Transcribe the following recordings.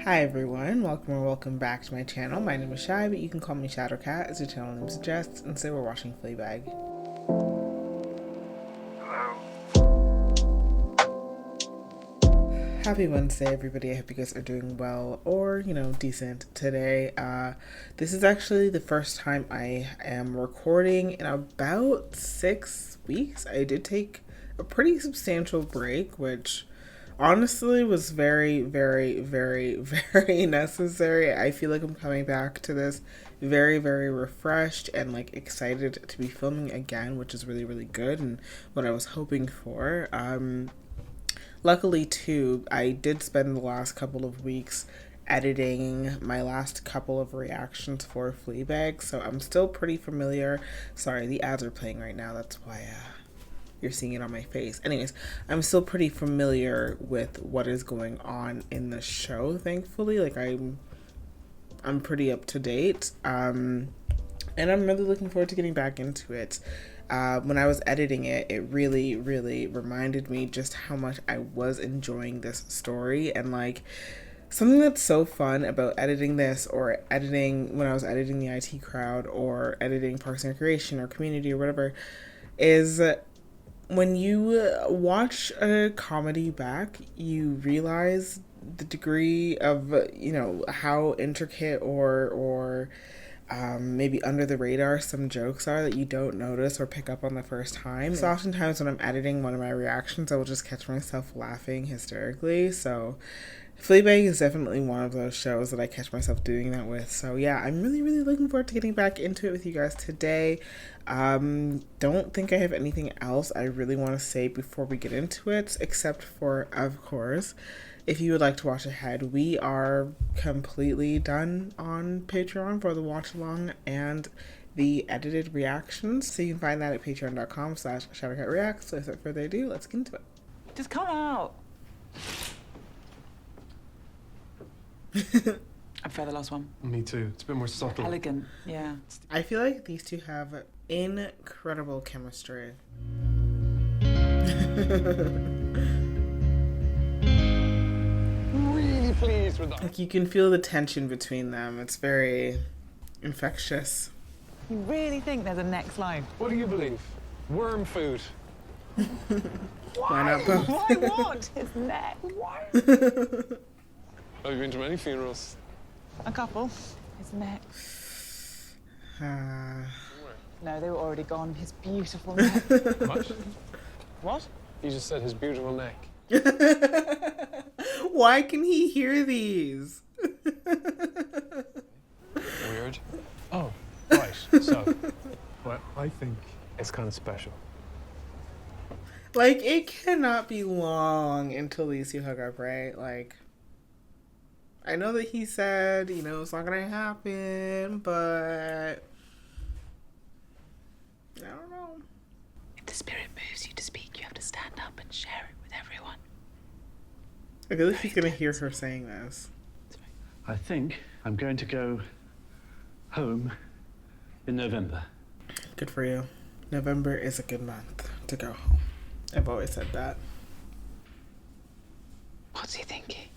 Hi everyone, welcome or welcome back to my channel. My name is Shy, but you can call me Shadowcat as the channel name suggests, and today we're watching Fleabag. Happy Wednesday everybody, I hope you guys are doing well or, decent today. This is actually the first time I am recording in about 6 weeks. I did take a pretty substantial break, which honestly was very, very, very, very necessary. I feel like I'm coming back to this very, very refreshed and excited to be filming again, which is really, really good and what I was hoping for. Luckily too, I did spend the last couple of weeks editing my last couple of reactions for Fleabag, so I'm still pretty familiar. Sorry, the ads are playing right now, that's why you're seeing it on my face. Anyways, I'm still pretty familiar with what is going on in the show, thankfully. I'm pretty up to date. And I'm really looking forward to getting back into it. When I was editing it, it really, really reminded me just how much I was enjoying this story. And something that's so fun about editing this, or editing when I was editing the IT Crowd, or editing Parks and Recreation or Community or whatever, is when you watch a comedy back, you realize the degree of, how intricate or maybe under the radar some jokes are that you don't notice or pick up on the first time. So oftentimes when I'm editing one of my reactions, I will just catch myself laughing hysterically. So Fleabag is definitely one of those shows that I catch myself doing that with. So yeah, I'm really, really looking forward to getting back into it with you guys today. Don't think I have anything else I really want to say before we get into it, except for, of course, if you would like to watch ahead, we are completely done on Patreon for the watch along and the edited reactions. So you can find that at patreon.com/shadowcatreacts. So without further ado, let's get into it. Just come out. I prefer the last one. Me too. It's a bit more subtle. Elegant, yeah. I feel like these two have incredible chemistry. Really pleased with that. You can feel the tension between them. It's very infectious. You really think there's a next line? What do you believe? Worm food. Why not both? Why what? His neck. Why? Have you been to many funerals? A couple. His neck. No, they were already gone. His beautiful neck. What? What? You just said his beautiful neck. Why can he hear these? Weird. Oh, right. So, well, I think it's kind of special. It cannot be long until these two hook up, right? I know that he said, it's not gonna happen, but I don't know. If the spirit moves you to speak, you have to stand up and share it with everyone. I feel like he's gonna hear her saying this. I think I'm going to go home in November. Good for you. November is a good month to go home. I've always said that. What's he thinking?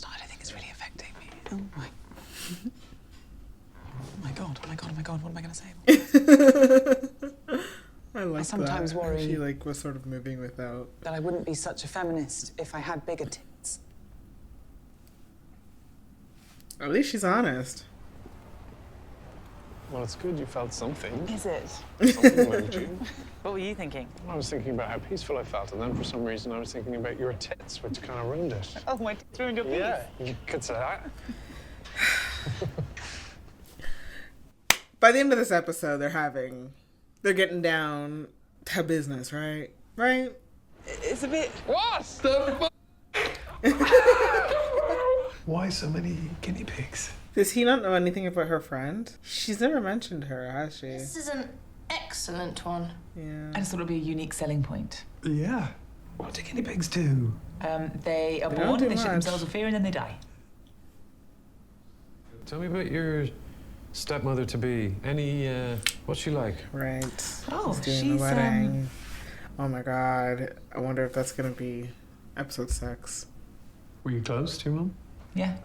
I don't think it's really affecting me. Oh my. Oh my god, oh my god, oh my god, what am I gonna say? I like I sometimes that. worry She was sort of moving without. that I wouldn't be such a feminist if I had bigger tits. At least she's honest. Well, it's good you felt something. Is it? Something moved you. What were you thinking? I was thinking about how peaceful I felt, and then for some reason I was thinking about your tits, which kind of ruined it. Oh, my tits ruined your piece. Yeah, you could say that. By the end of this episode, they're getting down to business, right? Right? It's a bit... What the Why so many guinea pigs? Does he not know anything about her friend? She's never mentioned her, has she? This is an excellent one. Yeah. I just thought it would be a unique selling point. Yeah. What do guinea pigs do? They are They don't born, do they shit much. themselves with fear, and then they die. Tell me about your stepmother-to-be. What's she like? Right. Oh, She's doing she's, the wedding. Oh my god. I wonder if that's gonna be episode 6. Were you close to your mum? Yeah.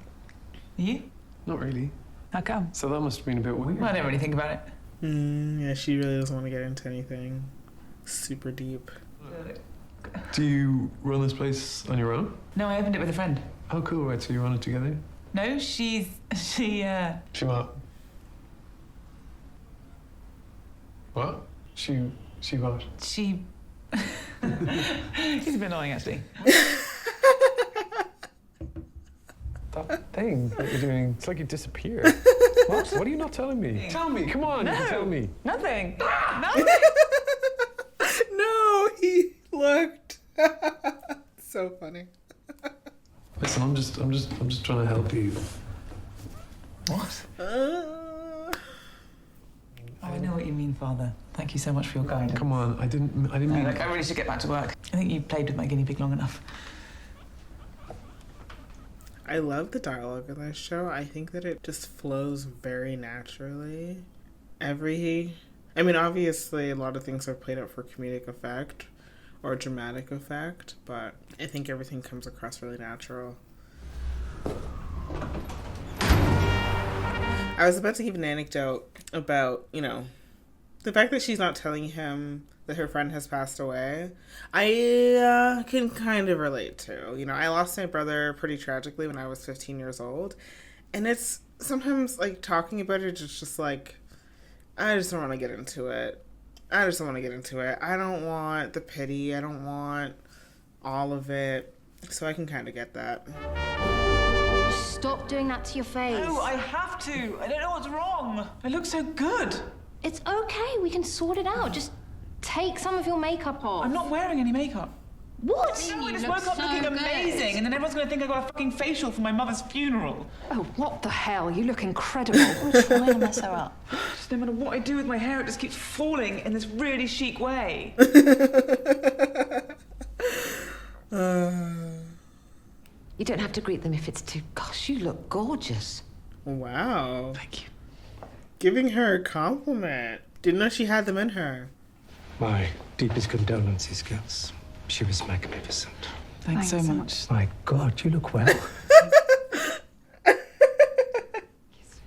You? Not really. How come? So that must have been a bit weird. I don't really think about it. Yeah, she really doesn't want to get into anything super deep. Do you run this place on your own? No, I opened it with a friend. Oh, cool. Right, so you run it together? No, she She what? What? She what? She's a bit annoying, actually. That thing that you're doing, it's like you disappeared. What? What are you not telling me? Tell me, come on, you can tell me. Nothing. Nothing. No, he looked. So funny. Listen, I'm just trying to help you. What? Uh, I know what you mean, Father. Thank you so much for your guidance. Come on, I didn't mean... Look, I really should get back to work. I think you played with my guinea pig long enough. I love the dialogue in this show. I think that it just flows very naturally. Obviously, a lot of things are played up for comedic effect or dramatic effect, but I think everything comes across really natural. I was about to give an anecdote about, the fact that she's not telling him that her friend has passed away. I can kind of relate to. I lost my brother pretty tragically when I was 15 years old. And it's sometimes like talking about it, it's just like, I just don't want to get into it. I don't want the pity. I don't want all of it. So I can kind of get that. Stop doing that to your face. No, I have to. I don't know what's wrong. I look so good. It's okay. We can sort it out. Just take some of your makeup off. I'm not wearing any makeup. What? No, I just woke up looking amazing, and then everyone's going to think I got a fucking facial for my mother's funeral. Oh, what the hell? You look incredible. We're trying to mess her up. Just no matter what I do with my hair, it just keeps falling in this really chic way. You don't have to greet them if it's too... Gosh, you look gorgeous. Wow. Thank you. Giving her a compliment. Didn't know she had them in her. My deepest condolences, girls. She was magnificent. Thanks so much. My God, you look well.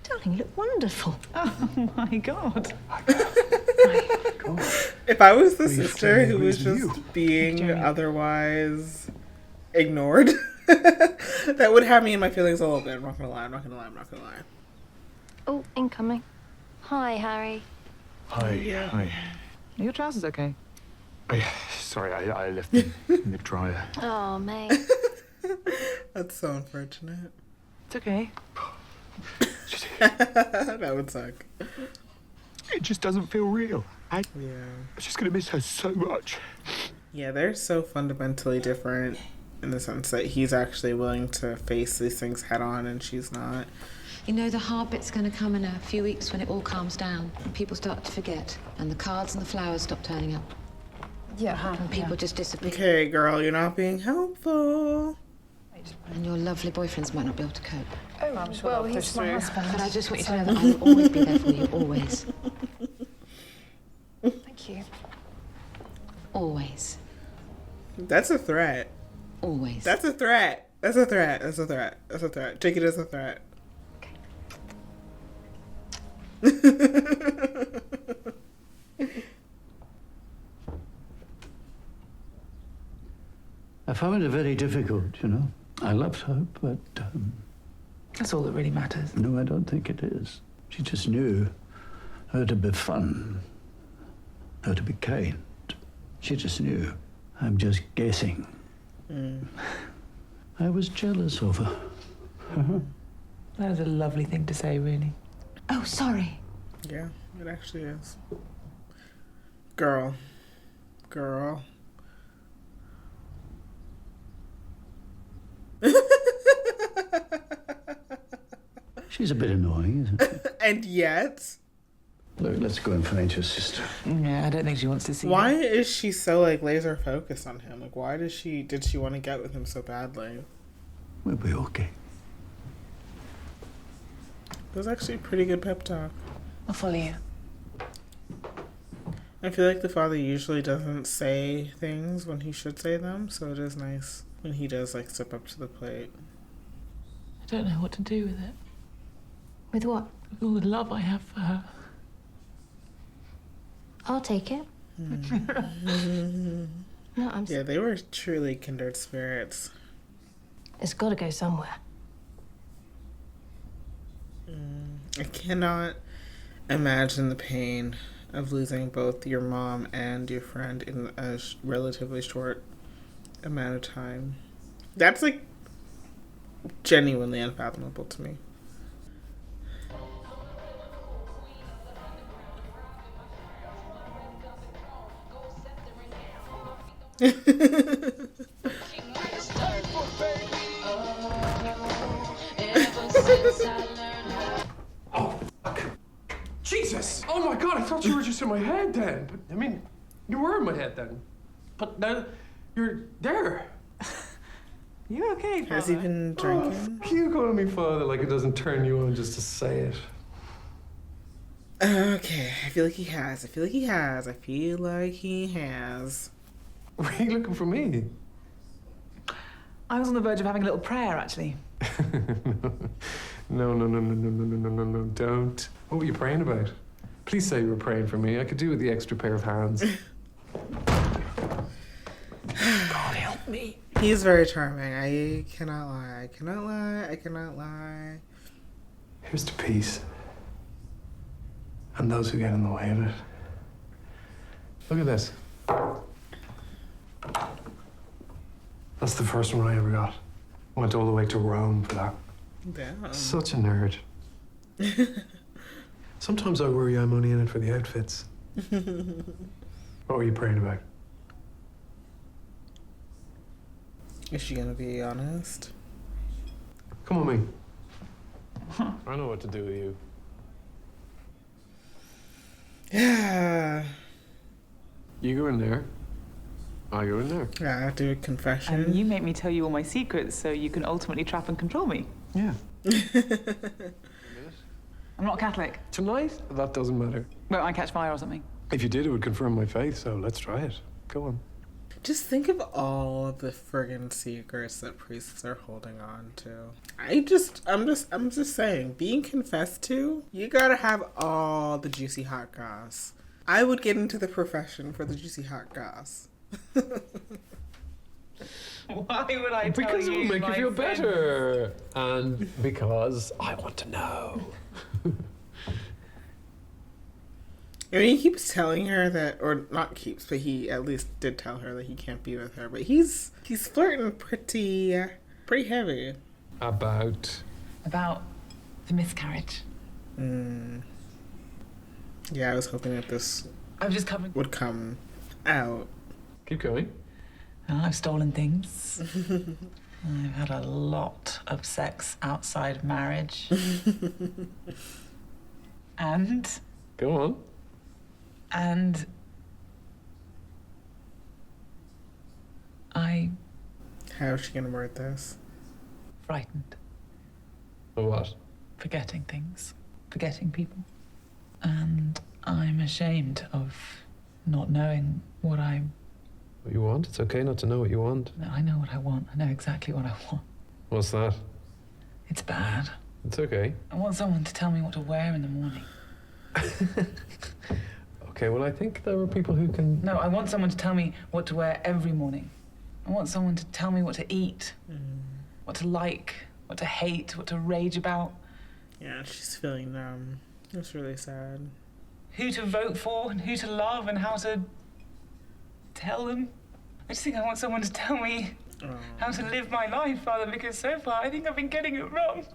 Darling, you look wonderful. Oh my God. If I was the Are you sister who friendly was with just you? being otherwise ignored, that would have me in my feelings a little bit. I'm not gonna lie. Oh, incoming. Hi, Harry. Hi. Are your trousers okay? Sorry, I left them in the dryer. Oh, mate. That's so unfortunate. It's okay. That would suck. It just doesn't feel real. I'm Yeah. just gonna miss her so much. Yeah, they're so fundamentally different in the sense that he's actually willing to face these things head on and she's not. You know, the hard bit's going to come in a few weeks when it all calms down and people start to forget and the cards and the flowers stop turning up Yeah. and people just disappear. Okay, girl, you're not being helpful. And your lovely boyfriends might not be able to cope. Oh, I'm sure well, they'll push he's my through. husband. But I just want you to know that I will always be there for you, always. Thank you. Always. That's a threat. Always. That's a threat. That's a threat. That's a threat. That's a threat. Take it as a threat. I found it very difficult, I loved her, but That's all that really matters. no, I don't think it is. She just knew her to be fun, her to be kind. She just knew. I'm just guessing. I was jealous of her. That is a lovely thing to say, really. Oh, sorry. Yeah, it actually is. Girl. She's a bit annoying, isn't she? And yet, Look, let's go and find your sister. Yeah, I don't think she wants to see why you. is she so laser focused on him? Why did she want to get with him so badly? We'll be okay. It was actually a pretty good pep talk. I'll follow you. I feel like the father usually doesn't say things when he should say them, so it is nice when he does step up to the plate. I don't know what to do with it. With what? With all the love I have for her. I'll take it. No, I'm. Yeah, they were truly kindred spirits. It's got to go somewhere. I cannot imagine the pain of losing both your mom and your friend in a relatively short amount of time. That's like genuinely unfathomable to me. Oh, fuck. Jesus! Oh my god, I thought you were just in my head then. But, I mean, you were in my head then. But now you're there. You okay, Has he been drinking? Fuck you calling me father like it doesn't turn you on just to say it. Okay, I feel like he has. I feel like he has. Were you looking for me? I was on the verge of having a little prayer, actually. No, don't. What were you praying about? Please say you were praying for me. I could do with the extra pair of hands. God help me. He's very charming. I cannot lie. Here's to peace. And those who get in the way of it. Look at this. That's the first one I ever got. I went all the way to Rome for that. Damn. Such a nerd. Sometimes I worry I'm only in it for the outfits. What were you praying about? Is she gonna be honest? Come on, me. I know what to do with you. Yeah. You go in there. I go in there. Yeah, I do a confession. And you make me tell you all my secrets so you can ultimately trap and control me. Yeah. I'm not Catholic. Tonight? That doesn't matter. Won't I catch fire or something? If you did, it would confirm my faith, so let's try it. Go on. Just think of all of the friggin' secrets that priests are holding on to. I'm just saying, being confessed to, you gotta have all the juicy hot goss. I would get into the profession for the juicy hot goss. Why would I tell Because it will make you my feel friend? better. And because I want to know. I mean, he keeps telling her that, or not keeps, but he at least did tell her that he can't be with her. But he's flirting pretty heavy. About. About the miscarriage. Yeah, I was hoping that this I've just covered. would come out. Keep going. I've stolen things. I've had a lot of sex outside of marriage. And Go on. I How is she gonna word this? frightened, Of what? forgetting things, forgetting people. And I'm ashamed of not knowing what I... What you want? It's okay not to know what you want. No, I know what I want. I know exactly what I want. What's that? It's bad. It's okay. I want someone to tell me what to wear in the morning. Okay, well, I think there are people who can... No, I want someone to tell me what to wear every morning. I want someone to tell me what to eat, what to like, what to hate, what to rage about, Yeah, she's feeling numb. It's really sad. who to vote for and who to love and how to tell them. I just think I want someone to tell me how to live my life, Father, because so far I think I've been getting it wrong.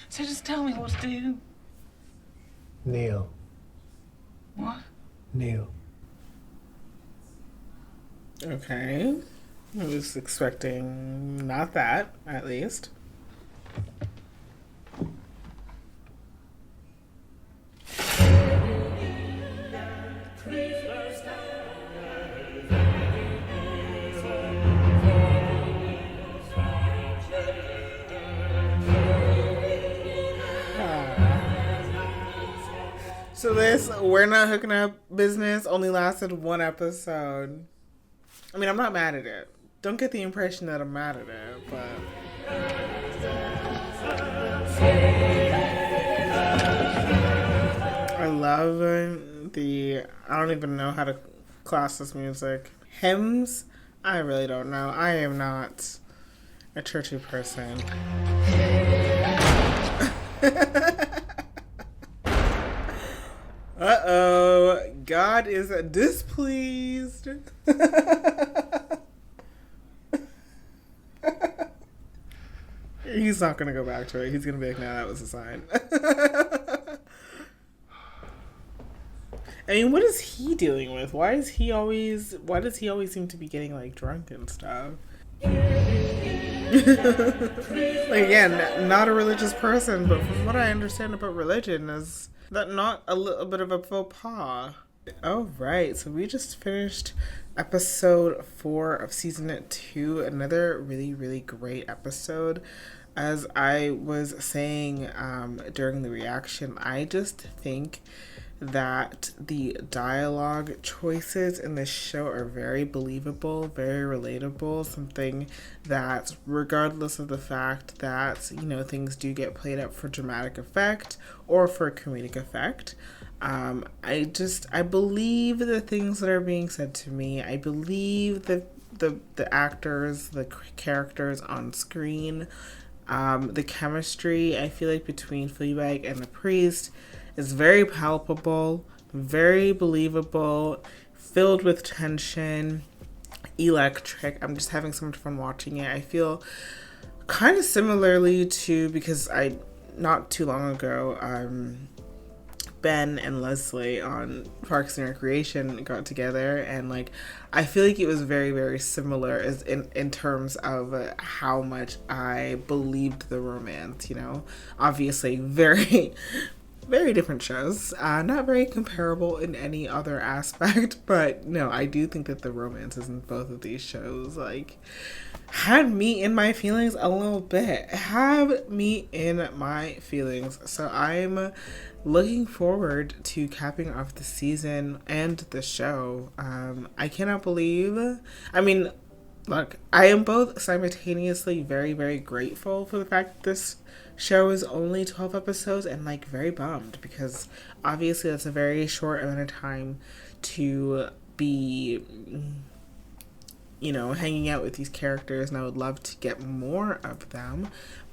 So just tell me what to do. Neil. What? Neil. Okay. I was expecting not that, at least. So this "we're not hooking up" business only lasted one episode. I mean, I'm not mad at it. Don't get the impression that I'm mad at it, but I don't even know how to class this music. Hymns? I really don't know. I am not a churchy person. Uh-oh. God is displeased. He's not going to go back to it. He's going to be like, no, that was a sign. I mean, what is he dealing with? Why does he always seem to be getting, like, drunk and stuff? Like, again, not a religious person, but from what I understand about religion, is that not a little bit of a faux pas? All right, so we just finished episode 4 of season 2. Another really, really great episode. As I was saying during the reaction, I just think that the dialogue choices in this show are very believable, very relatable, something that, regardless of the fact that, you know, things do get played up for dramatic effect or for comedic effect, I believe the things that are being said to me. I believe the actors, the characters on screen, the chemistry, I feel like, between Fleabag and the priest is very palpable, very believable, filled with tension, electric. I'm just having so much fun watching it. I feel kind of similarly to, because not too long ago, Ben and Leslie on Parks and Recreation got together, and like I feel like it was very, very similar as in terms of how much I believed the romance, you know. Obviously very very different shows, not very comparable in any other aspect, but no, I do think that the romances in both of these shows like had me in my feelings a little bit. Have me in my feelings. So I'm looking forward to capping off the season and the show. I cannot believe, I mean, look, I am both simultaneously very, very grateful for the fact that this show is only 12 episodes and like very bummed, because obviously that's a very short amount of time to be, you know, hanging out with these characters, and I would love to get more of them.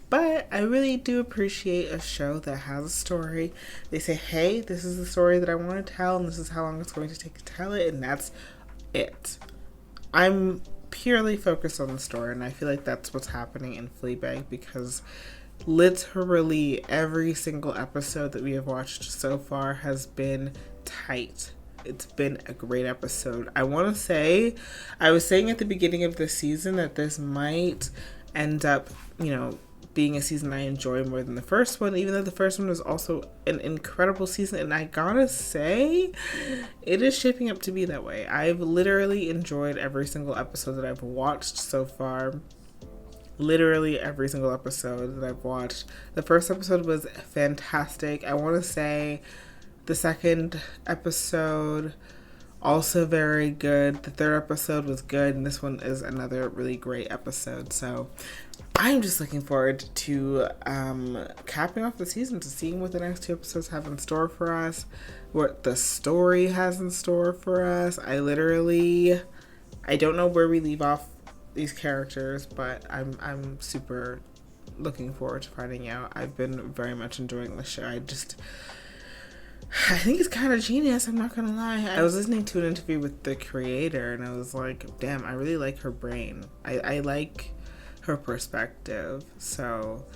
But I really do appreciate a show that has a story. They say, hey, this is the story that I want to tell, and this is how long it's going to take to tell it, and that's it. I'm purely focused on the story, and I feel like that's what's happening in Fleabag, because literally every single episode that we have watched so far has been tight. It's been a great episode. I want to say, I was saying at the beginning of the season that this might end up, you know, being a season I enjoy more than the first one, even though the first one was also an incredible season, and I gotta say, it is shaping up to be that way. I've literally enjoyed every single episode that I've watched so far. Literally every single episode that I've watched. The first episode was fantastic. I want to say the second episode also very good. The third episode was good, and this one is another really great episode. So I'm just looking forward to capping off the season, to seeing what the next 2 episodes have in store for us, what the story has in store for us. I don't know where we leave off these characters, but I'm super looking forward to finding out. I've been very much enjoying the show. I think it's kind of genius, I'm not gonna lie. I was listening to an interview with the creator, and I was like, damn, I really like her brain. I like her perspective. So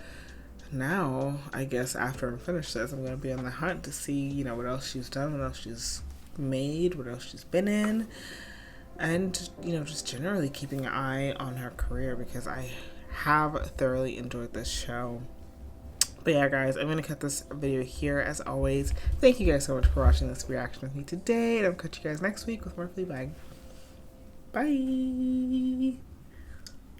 now, I guess after I'm finished this, I'm gonna be on the hunt to see, you know, what else she's done, what else she's made, what else she's been in, and, you know, just generally keeping an eye on her career, because I have thoroughly enjoyed this show. But yeah, guys, I'm going to cut this video here. As always, thank you guys so much for watching this reaction with me today, and I'll catch you guys next week with more Fleabag. Bye!